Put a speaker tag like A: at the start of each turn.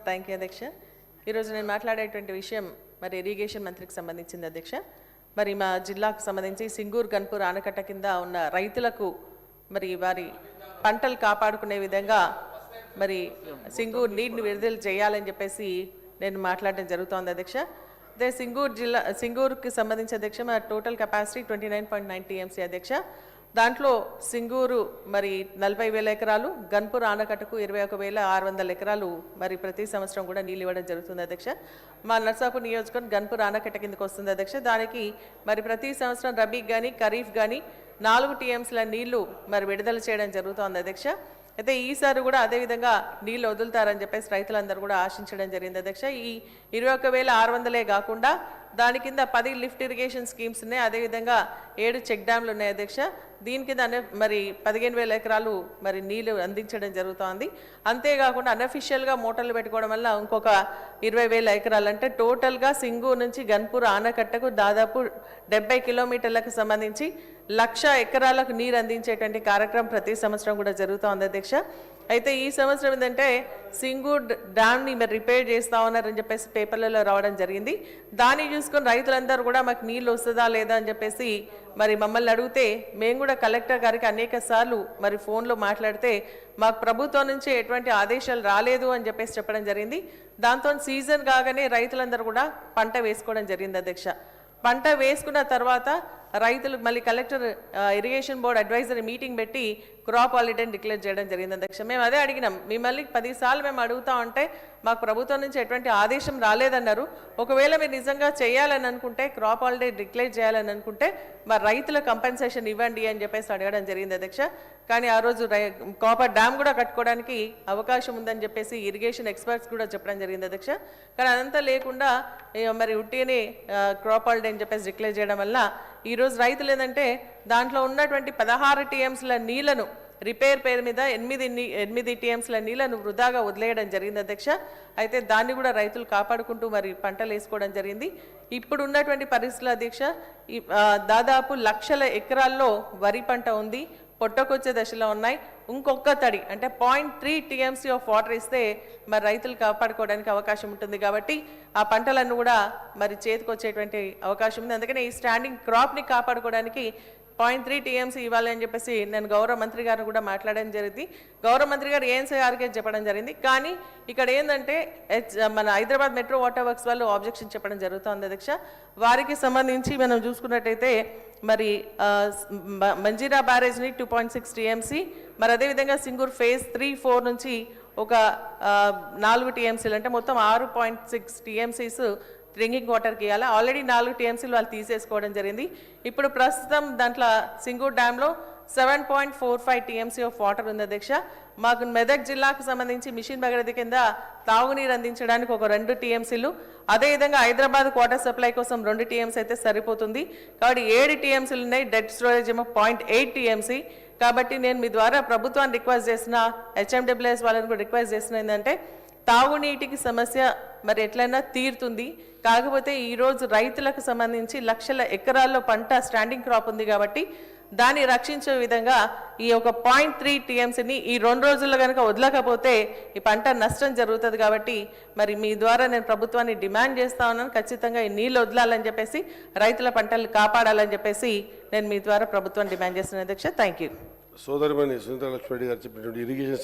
A: Thank you అధ్యక్ష. ఈరోజు నేను మాట్లాడేటువంటి విషయం మరి ఇరిగేషన్ మంత్రికి సంబంధించింది అధ్యక్ష. మరి మా జిల్లాకు సంబంధించి సింగూరు గన్పూర్ ఆనకట్ట కింద ఉన్న రైతులకు మరి వారి పంటలు కాపాడుకునే విధంగా మరి సింగూరు నీటిని విడుదల చేయాలని చెప్పేసి నేను మాట్లాడడం జరుగుతోంది అధ్యక్ష. అదే సింగూరుకి సంబంధించి అధ్యక్ష మా టోటల్ కెపాసిటీ 29.9 TMC అధ్యక్ష. దాంట్లో సింగూరు మరి 40,000 ఎకరాలు, గన్పూర్ ఆనకట్టకు 21,600 ఎకరాలు మరి ప్రతి సంవత్సరం కూడా నీళ్ళు ఇవ్వడం జరుగుతుంది అధ్యక్ష. మా నర్సాపూర్ నియోజకవర్గం గన్పూర్ ఆనకట్ట కిందకు వస్తుంది అధ్యక్ష. దానికి మరి ప్రతి సంవత్సరం రబీకి కానీ ఖరీఫ్ కానీ 4 TMCల నీళ్లు మరి విడుదల చేయడం జరుగుతోంది అధ్యక్ష. అయితే ఈసారి కూడా అదేవిధంగా నీళ్ళు వదులుతారని చెప్పేసి రైతులందరూ కూడా ఆశించడం జరిగింది అధ్యక్ష. ఈ 21,600 కాకుండా దాని కింద 10 లిఫ్ట్ ఇరిగేషన్ స్కీమ్స్ ఉన్నాయి, అదేవిధంగా 7 చెక్ డ్యామ్లు ఉన్నాయి అధ్యక్ష. దీని కింద మరి 15,000 ఎకరాలు మరి నీళ్లు అందించడం జరుగుతోంది. అంతేకాకుండా అన్అఫిషియల్గా మోటార్లు పెట్టుకోవడం వల్ల ఇంకొక 20,000 ఎకరాలు, అంటే టోటల్గా సింగూరు నుంచి గన్పూర్ ఆనకట్టకు దాదాపు 70 కిలోమీటర్లకు సంబంధించి 1,00,000 ఎకరాలకు నీరు అందించేటువంటి కార్యక్రమం ప్రతి సంవత్సరం కూడా జరుగుతోంది అధ్యక్ష. అయితే ఈ సంవత్సరం ఏంటంటే సింగూర్ డ్యామ్ని మరి రిపేర్ చేస్తూ ఉన్నారని చెప్పేసి పేపర్లలో రావడం జరిగింది. దాన్ని చూసుకొని రైతులందరూ కూడా మాకు నీళ్ళు వస్తుందా లేదా అని చెప్పేసి మరి మమ్మల్ని అడిగితే మేము కూడా కలెక్టర్ గారికి అనేక సార్లు మరి ఫోన్లో మాట్లాడితే మాకు ప్రభుత్వం నుంచి ఎటువంటి ఆదేశాలు రాలేదు అని చెప్పేసి చెప్పడం జరిగింది. దాంతో సీజన్ కాగానే రైతులందరూ కూడా పంట వేసుకోవడం జరిగింది అధ్యక్ష. పంట వేసుకున్న తర్వాత రైతులు మళ్ళీ collector irrigation board advisory meeting పెట్టి క్రాప్ హాలిడేని డిక్లేర్ చేయడం జరిగింది అధ్యక్ష. మేము అదే అడిగినాం, మిమ్మల్ని 10 సార్లు మేము అడుగుతా ఉంటే మాకు ప్రభుత్వం నుంచి ఎటువంటి ఆదేశం రాలేదన్నారు. ఒకవేళ మీరు నిజంగా చేయాలని అనుకుంటే క్రాప్ హాలిడే డిక్లేర్ చేయాలని అనుకుంటే మరి రైతుల కంపెన్సేషన్ ఇవ్వండి అని చెప్పేసి అడగడం జరిగింది అధ్యక్ష. కానీ ఆ రోజు కాపర్ డ్యామ్ కూడా కట్టుకోవడానికి అవకాశం ఉందని చెప్పేసి ఇరిగేషన్ ఎక్స్పర్ట్స్ కూడా చెప్పడం జరిగింది అధ్యక్ష. కానీ అదంతా లేకుండా మరి ఉట్టిని క్రాప్ హాలిడే అని చెప్పేసి డిక్లేర్ చేయడం వల్ల ఈరోజు రైతులు ఏంటంటే దాంట్లో ఉన్నటువంటి 16 TMCల నీళ్లను రిపేర్ పేరు మీద 8 TMCల నీళ్లను వృధాగా వదిలేయడం జరిగింది అధ్యక్ష. అయితే దాన్ని కూడా రైతులు కాపాడుకుంటూ మరి పంటలు వేసుకోవడం జరిగింది. ఇప్పుడు ఉన్నటువంటి పరిస్థితుల అధ్యక్ష దాదాపు 1,00,000 ఎకరాల్లో వరి పంట ఉంది, పొట్టకొచ్చే దశలో ఉన్నాయి. ఇంకొక తడి అంటే 0.3 TMC ఆఫ్ వాటర్ ఇస్తే మరి రైతులు కాపాడుకోవడానికి అవకాశం ఉంటుంది. కాబట్టి ఆ పంటలను కూడా మరి చేతికొచ్చేటువంటి అవకాశం ఉంది. అందుకని ఈ స్టాండింగ్ క్రాప్ని కాపాడుకోవడానికి 0.3 TMC ఇవ్వాలి అని చెప్పేసి నేను గౌరవ మంత్రి గారిని కూడా మాట్లాడడం జరిగింది. గౌరవ మంత్రి గారు ఏఎన్సీ గారికి చెప్పడం జరిగింది. కానీ ఇక్కడ ఏంటంటే మన హైదరాబాద్ మెట్రో వాటర్ వర్క్స్ వాళ్ళు ఆబ్జెక్షన్ చెప్పడం జరుగుతుంది అధ్యక్ష. వారికి సంబంధించి మనం చూసుకున్నట్టయితే మరి మంజీరా బ్యారేజ్ని 2.6 TMC, మరి అదేవిధంగా సింగూర్ ఫేజ్ 3-4 నుంచి ఒక 4 TMCలు అంటే మొత్తం 6.6 TMCs డ్రింకింగ్ వాటర్కి ఇవ్వాలి. ఆల్రెడీ 4 TMCలు వాళ్ళు తీసేసుకోవడం జరిగింది. ఇప్పుడు ప్రస్తుతం దాంట్లో సింగూర్ డ్యామ్లో 7.45 TMC ఆఫ్ వాటర్ ఉంది అధ్యక్ష. మాకు మెదక్ జిల్లాకు సంబంధించి మిషన్ భగీరథ కింద తాగునీరు అందించడానికి ఒక 2 TMCలు, అదేవిధంగా హైదరాబాద్ వాటర్ సప్లై కోసం 2 TMC అయితే సరిపోతుంది. కాబట్టి 7 TMCలు ఉన్నాయి. డెడ్ స్టోరేజ్ ఏమో 0.8 TMC. కాబట్టి నేను మీ ద్వారా ప్రభుత్వాన్ని రిక్వెస్ట్ చేసిన, HMWS వాళ్ళని కూడా రిక్వెస్ట్ చేసిన ఏంటంటే తాగునీటికి సమస్య మరి ఎట్లయినా తీరుతుంది. కాకపోతే ఈరోజు రైతులకు సంబంధించి 1,00,000 ఎకరాల్లో పంట స్టాండింగ్ క్రాప్ ఉంది కాబట్టి దాన్ని రక్షించే విధంగా ఈ ఒక 0.3 TMCని ఈ 2 రోజుల్లో కనుక వదలకపోతే ఈ పంట నష్టం జరుగుతుంది. కాబట్టి మరి మీ ద్వారా నేను ప్రభుత్వాన్ని డిమాండ్ చేస్తా ఉన్నాను, ఖచ్చితంగా ఈ నీళ్ళు వదలాలని చెప్పేసి రైతుల పంటలు కాపాడాలని చెప్పేసి నేను మీ ద్వారా ప్రభుత్వాన్ని డిమాండ్ చేస్తున్నాను అధ్యక్ష. Thank you.
B: సోదరిమణి సునీతా లక్ష్మణ్ రెడ్డి గారు చెప్పినటువంటి ఇరిగేషన్